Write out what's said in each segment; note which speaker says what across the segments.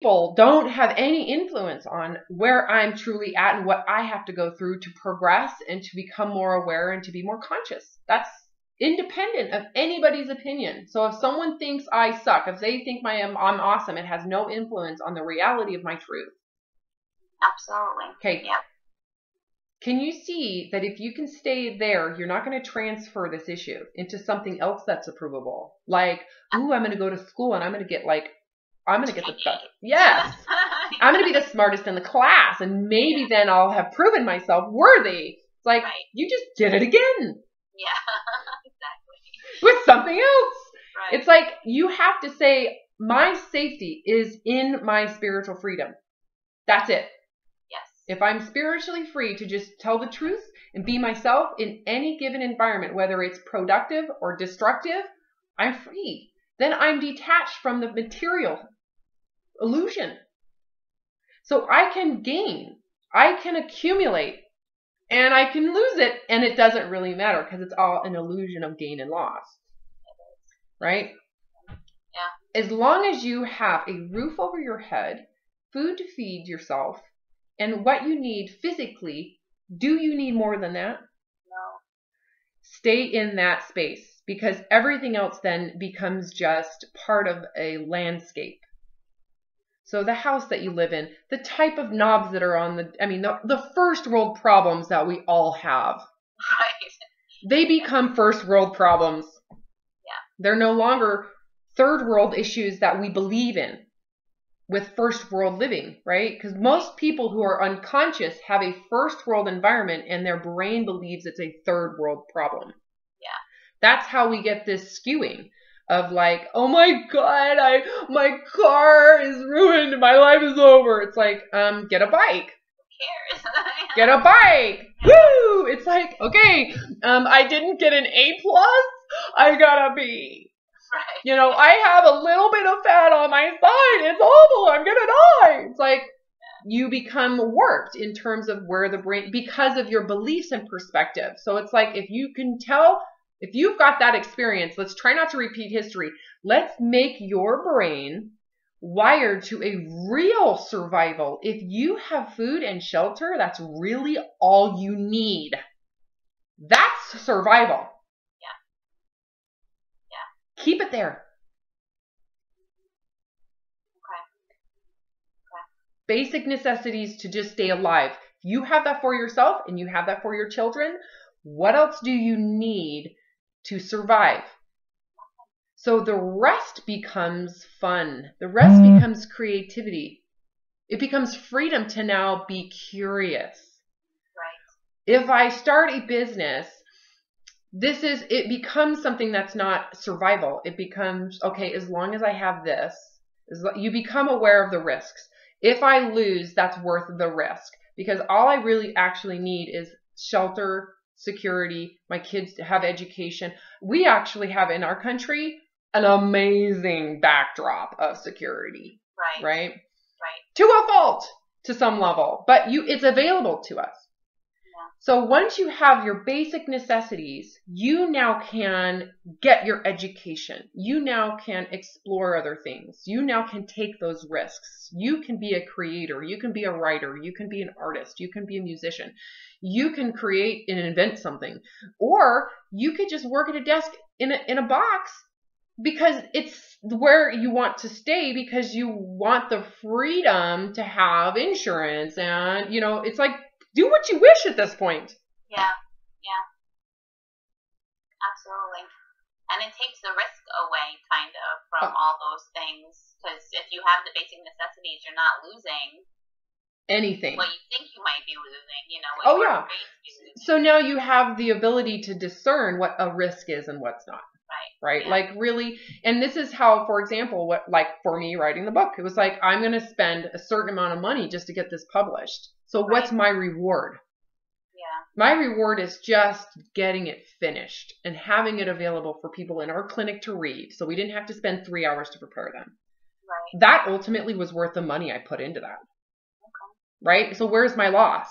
Speaker 1: people don't have any influence on where I'm truly at and what I have to go through to progress and to become more aware and to be more conscious. That's independent of anybody's opinion. So if someone thinks I suck, if they think I'm awesome, it has no influence on the reality of my truth.
Speaker 2: Absolutely.
Speaker 1: Okay.
Speaker 2: Yeah.
Speaker 1: Can you see that if you can stay there, you're not going to transfer this issue into something else that's approvable? Like, ooh, I'm going to go to school and I'm going to get the best. Yes. I'm going to be the smartest in the class, and maybe then I'll have proven myself worthy. It's like, you just did it again.
Speaker 2: Yeah, exactly.
Speaker 1: With something else.
Speaker 2: Right.
Speaker 1: It's like you have to say, my safety is in my spiritual freedom. That's it.
Speaker 2: Yes.
Speaker 1: If I'm spiritually free to just tell the truth and be myself in any given environment, whether it's productive or destructive, I'm free. Then I'm detached from the material illusion. So I can gain, I can accumulate, and I can lose it, and it doesn't really matter because it's all an illusion of gain and loss. Right?
Speaker 2: Yeah.
Speaker 1: As long as you have a roof over your head, food to feed yourself, and what you need physically, do you need more than that?
Speaker 2: No.
Speaker 1: Stay in that space, because everything else then becomes just part of a landscape. So the house that you live in, the type of knobs that are on the first world problems that we all have.
Speaker 2: Right.
Speaker 1: They become first world problems.
Speaker 2: Yeah.
Speaker 1: They're no longer third world issues that we believe in with first world living, right? Because most people who are unconscious have a first world environment and their brain believes it's a third world problem.
Speaker 2: Yeah.
Speaker 1: That's how we get this skewing of like, oh my God, my car is ruined. My life is over. It's like, get a bike.
Speaker 2: Who cares?
Speaker 1: Get a bike. Woo! It's like, okay, I didn't get an A+. I got a B.
Speaker 2: Right.
Speaker 1: You know, I have a little bit of fat on my side. It's awful. I'm going to die. It's like you become warped in terms of where the brain, because of your beliefs and perspective. So it's like, if you can tell, if you've got that experience, let's try not to repeat history. Let's make your brain wired to a real survival. If you have food and shelter, that's really all you need. That's survival. Keep it there.
Speaker 2: Okay.
Speaker 1: Basic necessities to just stay alive. You have that for yourself and you have that for your children. What else do you need to survive? So the rest becomes fun. The rest becomes creativity. It becomes freedom to now be curious.
Speaker 2: Right.
Speaker 1: If I start a business, it becomes something that's not survival. It becomes, okay, as long as I have this, you become aware of the risks. If I lose, that's worth the risk, because all I really actually need is shelter, security, my kids to have education. We actually have in our country an amazing backdrop of security.
Speaker 2: Right.
Speaker 1: Right?
Speaker 2: Right.
Speaker 1: To a fault, to some level, but it's available to us. So once you have your basic necessities, you now can get your education. You now can explore other things. You now can take those risks. You can be a creator. You can be a writer. You can be an artist. You can be a musician. You can create and invent something. Or you could just work at a desk in a box because it's where you want to stay, because you want the freedom to have insurance. And, it's like, do what you wish at this point.
Speaker 2: Yeah. Absolutely. And it takes the risk away, kind of, from all those things. Because if you have the basic necessities, you're not losing
Speaker 1: anything.
Speaker 2: What you think you might be losing,
Speaker 1: Oh, yeah. So now you have the ability to discern what a risk is and what's not. Right?
Speaker 2: Yeah.
Speaker 1: Like really, and this is how, for example, for me writing the book, it was like, I'm going to spend a certain amount of money just to get this published. So what's my reward?
Speaker 2: Yeah.
Speaker 1: My reward is just getting it finished and having it available for people in our clinic to read. So we didn't have to spend 3 hours to prepare them.
Speaker 2: Right.
Speaker 1: That ultimately was worth the money I put into that.
Speaker 2: Okay.
Speaker 1: Right? So where's my loss?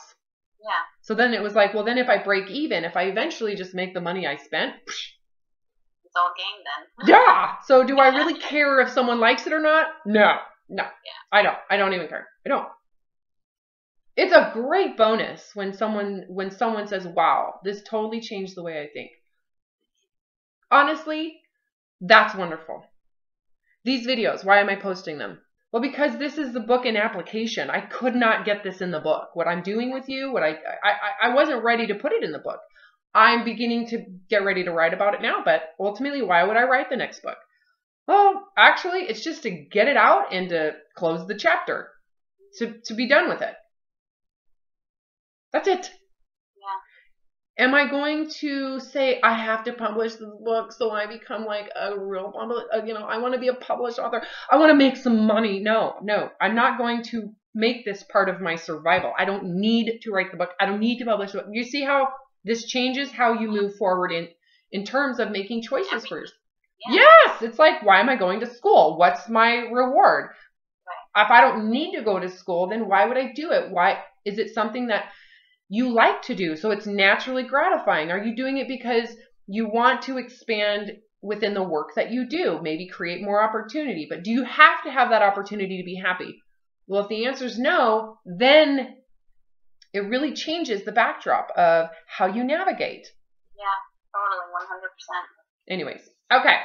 Speaker 2: Yeah.
Speaker 1: So then it was like, well, then if I break even, if I eventually just make the money I spent,
Speaker 2: it's all gain then.
Speaker 1: Yeah. So do I really care if someone likes it or not? No. No,
Speaker 2: Yeah.
Speaker 1: I don't even care. I don't. It's a great bonus when someone says, wow, this totally changed the way I think. Honestly, that's wonderful. These videos, why am I posting them? Well, because this is the book in application. I could not get this in the book. What I'm doing with you, I wasn't ready to put it in the book. I'm beginning to get ready to write about it now, but ultimately, why would I write the next book? Well, actually, it's just to get it out and to close the chapter, to be done with it. That's it. Yeah. Am I going to say I have to publish this book so I become like a real, I want to be a published author. I want to make some money. No. I'm not going to make this part of my survival. I don't need to write the book. I don't need to publish the book. You see how this changes how you move forward in terms of making choices for yourself. Yeah. Yes. It's like, why am I going to school? What's my reward? Right. If I don't need to go to school, then why would I do it? Why is it something that you like to do? So it's naturally gratifying. Are you doing it because you want to expand within the work that you do? Maybe create more opportunity. But do you have to have that opportunity to be happy? Well, if the answer is no, then it really changes the backdrop of how you navigate.
Speaker 2: Yeah, totally, 100%.
Speaker 1: Anyways, okay.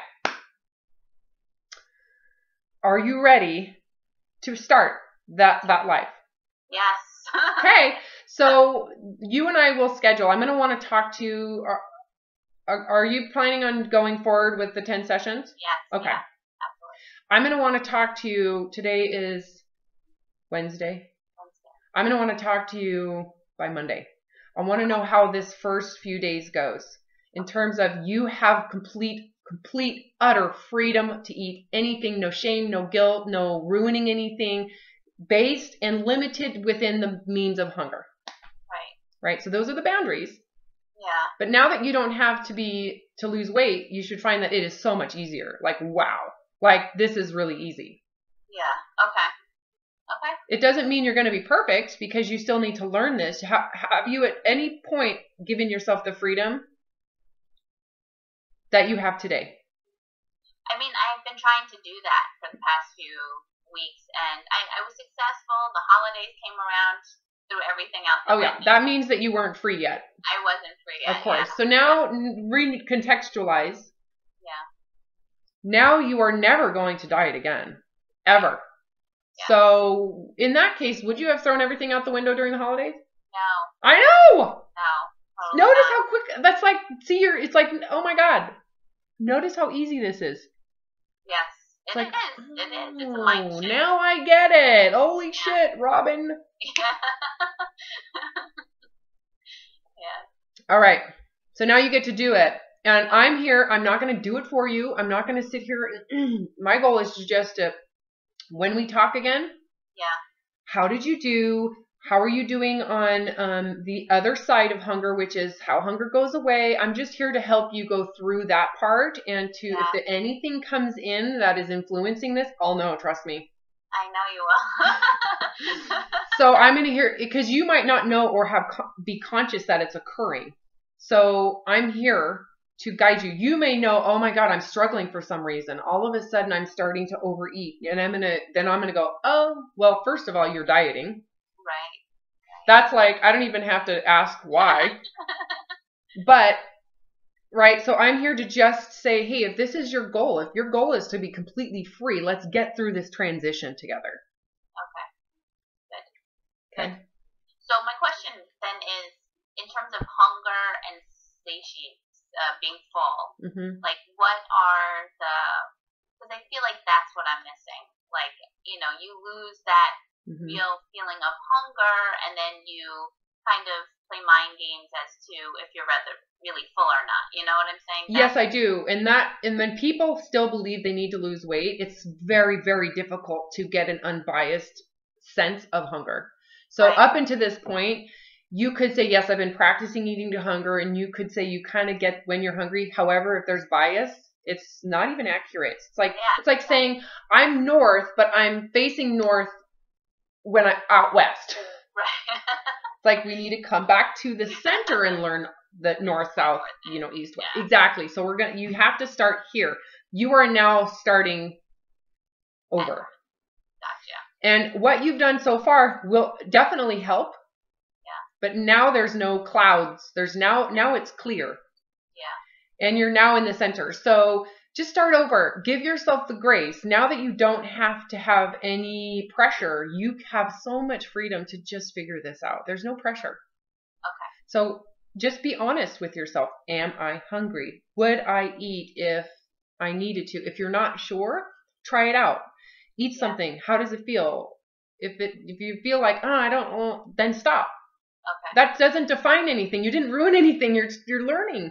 Speaker 1: Are you ready to start that life?
Speaker 2: Yes.
Speaker 1: Okay. So you and I will schedule. I'm going to want to talk to you. Are you planning on going forward with the 10 sessions?
Speaker 2: Yes.
Speaker 1: Okay.
Speaker 2: Yeah, absolutely.
Speaker 1: I'm going to want to talk to you. Today is Wednesday. I'm going to want to talk to you by Monday. I want to know how this first few days goes in terms of you have complete, utter freedom to eat anything, no shame, no guilt, no ruining anything, based and limited within the means of hunger. Right. So those are the boundaries.
Speaker 2: Yeah.
Speaker 1: But now that you don't have to lose weight, you should find that it is so much easier. Like, wow. Like, this is really easy.
Speaker 2: Yeah. Okay.
Speaker 1: It doesn't mean you're going to be perfect because you still need to learn this. Have you at any point given yourself the freedom that you have today?
Speaker 2: I mean, I've been trying to do that for the past few weeks, and I was successful. The holidays came around. Threw everything out.
Speaker 1: Oh yeah, that means that you weren't free yet.
Speaker 2: I wasn't free yet.
Speaker 1: Of course.
Speaker 2: Yeah.
Speaker 1: So now recontextualize.
Speaker 2: Yeah.
Speaker 1: Now you are never going to diet again, ever. Yeah. So in that case, would you have thrown everything out the window during the holidays?
Speaker 2: No.
Speaker 1: I know.
Speaker 2: No.
Speaker 1: Notice how quick. That's like, it's like, oh my God. Notice how easy this is.
Speaker 2: Yes. It is. It's a mind shift.
Speaker 1: Now I get it. Holy shit, Robin.
Speaker 2: Yeah.
Speaker 1: All right. So now you get to do it. And I'm here. I'm not going to do it for you. I'm not going to sit here. My goal is just to, when we talk again.
Speaker 2: Yeah.
Speaker 1: How did you do? How are you doing on the other side of hunger, which is how hunger goes away? I'm just here to help you go through that part. And if anything comes in that is influencing this, I'll know. Trust me.
Speaker 2: I know you will.
Speaker 1: So I'm going to hear, because you might not know or be conscious that it's occurring. So I'm here to guide you. You may know, oh my God, I'm struggling for some reason. All of a sudden I'm starting to overeat. And I'm going to go, oh, well, first of all, you're dieting.
Speaker 2: Right.
Speaker 1: That's like, I don't even have to ask why. But, right, so I'm here to just say, hey, if this is your goal, if your goal is to be completely free, let's get through this transition together.
Speaker 2: Okay. Good.
Speaker 1: Okay.
Speaker 2: So my question then is, in terms of hunger and satiety, being full, like what are because I feel like that's what I'm missing. Like, you lose that feeling of hunger, and then you kind of play mind games as to if you're really full or not. You know what I'm saying?
Speaker 1: Yes, I do. And when people still believe they need to lose weight, it's very, very difficult to get an unbiased sense of hunger. So up until this point, you could say, yes, I've been practicing eating to hunger, and you could say you kind of get when you're hungry. However, if there's bias, it's not even accurate. It's like saying I'm north, but I'm facing north when I'm out west.
Speaker 2: Right.
Speaker 1: It's like we need to come back to the center and learn the north, south, east, west. Yeah. Exactly. So you have to start here. You are now starting over.
Speaker 2: Gotcha.
Speaker 1: And what you've done so far will definitely help. Yeah. But now there's no clouds. There's now it's clear. Yeah. And you're now in the center. So just start over. Give yourself the grace. Now that you don't have to have any pressure, you have so much freedom to just figure this out. There's no pressure. Okay. So just be honest with yourself. Am I hungry? Would I eat if I needed to? If you're not sure, try it out. Eat something. How does it feel? If you feel like, I don't want, then stop. Okay. That doesn't define anything. You didn't ruin anything. You're learning.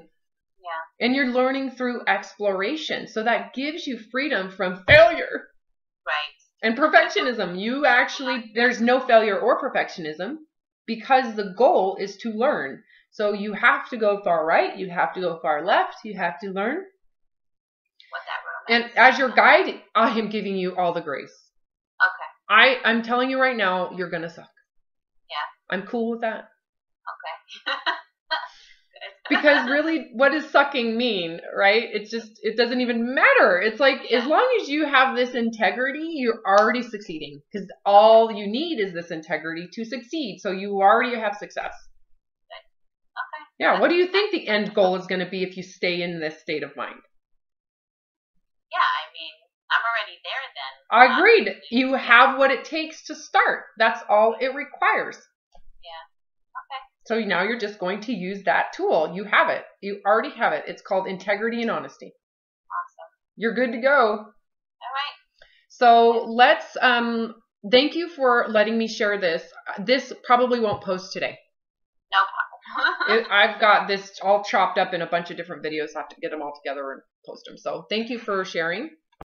Speaker 1: Yeah. And you're learning through exploration. So that gives you freedom from failure. Right. And perfectionism. You actually, there's no failure or perfectionism because the goal is to learn. So you have to go far right. You have to go far left. You have to learn. What that room is. And as your guide, I am giving you all the grace. Okay. I'm telling you right now, you're going to suck. Yeah. I'm cool with that. Okay. Because really, what does sucking mean, right? It doesn't even matter. It's like, as long as you have this integrity, you're already succeeding. Because all you need is this integrity to succeed. So you already have success. Okay. Yeah. What do you think the end goal is going to be if you stay in this state of mind?
Speaker 2: Yeah, I mean, I'm already there then.
Speaker 1: Agreed. You have what it takes to start. That's all it requires. So now you're just going to use that tool. You have it. You already have it. It's called integrity and honesty. Awesome. You're good to go. All right. So let's, thank you for letting me share this. This probably won't post today.
Speaker 2: No problem.
Speaker 1: I've got this all chopped up in a bunch of different videos. I have to get them all together and post them. So thank you for sharing.